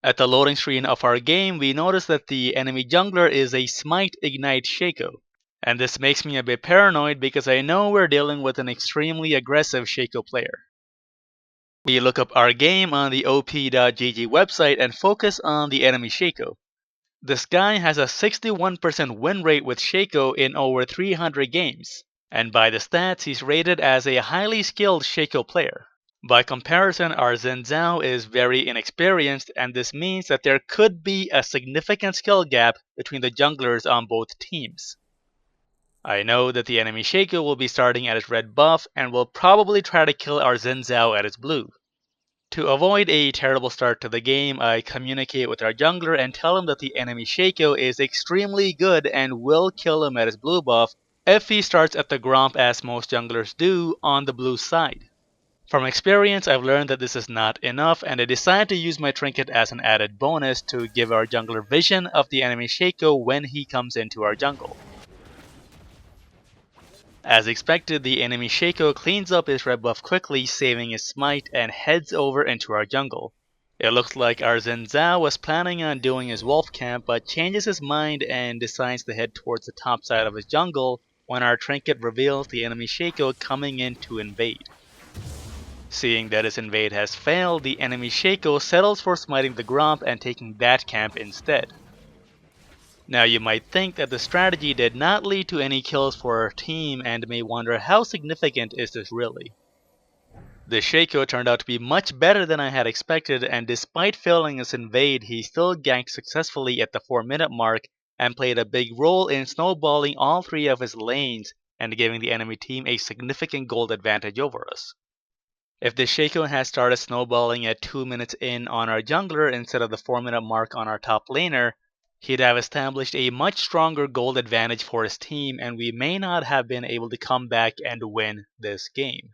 At the loading screen of our game, we notice that the enemy jungler is a Smite Ignite Shaco. And this makes me a bit paranoid because I know we're dealing with an extremely aggressive Shaco player. We look up our game on the op.gg website and focus on the enemy Shaco. This guy has a 61% win rate with Shaco in over 300 games, and by the stats he's rated as a highly skilled Shaco player. By comparison, our Xin Zhao is very inexperienced, and this means that there could be a significant skill gap between the junglers on both teams. I know that the enemy Shaco will be starting at his red buff and will probably try to kill our Xin Zhao at his blue. To avoid a terrible start to the game, I communicate with our jungler and tell him that the enemy Shaco is extremely good and will kill him at his blue buff if he starts at the Gromp as most junglers do on the blue side. From experience, I've learned that this is not enough, and I decide to use my trinket as an added bonus to give our jungler vision of the enemy Shaco when he comes into our jungle. As expected, the enemy Shaco cleans up his red buff quickly, saving his smite, and heads over into our jungle. It looks like our Xin Zhao was planning on doing his wolf camp, but changes his mind and decides to head towards the top side of his jungle when our trinket reveals the enemy Shaco coming in to invade. Seeing that his invade has failed, the enemy Shaco settles for smiting the Gromp and taking that camp instead. Now you might think that the strategy did not lead to any kills for our team and may wonder how significant is this really. The Shaco turned out to be much better than I had expected, and despite failing his invade, he still ganked successfully at the 4-minute mark and played a big role in snowballing all 3 of his lanes and giving the enemy team a significant gold advantage over us. If the Shaco had started snowballing at 2 minutes in on our jungler instead of the 4-minute mark on our top laner, he'd have established a much stronger gold advantage for his team, and we may not have been able to come back and win this game.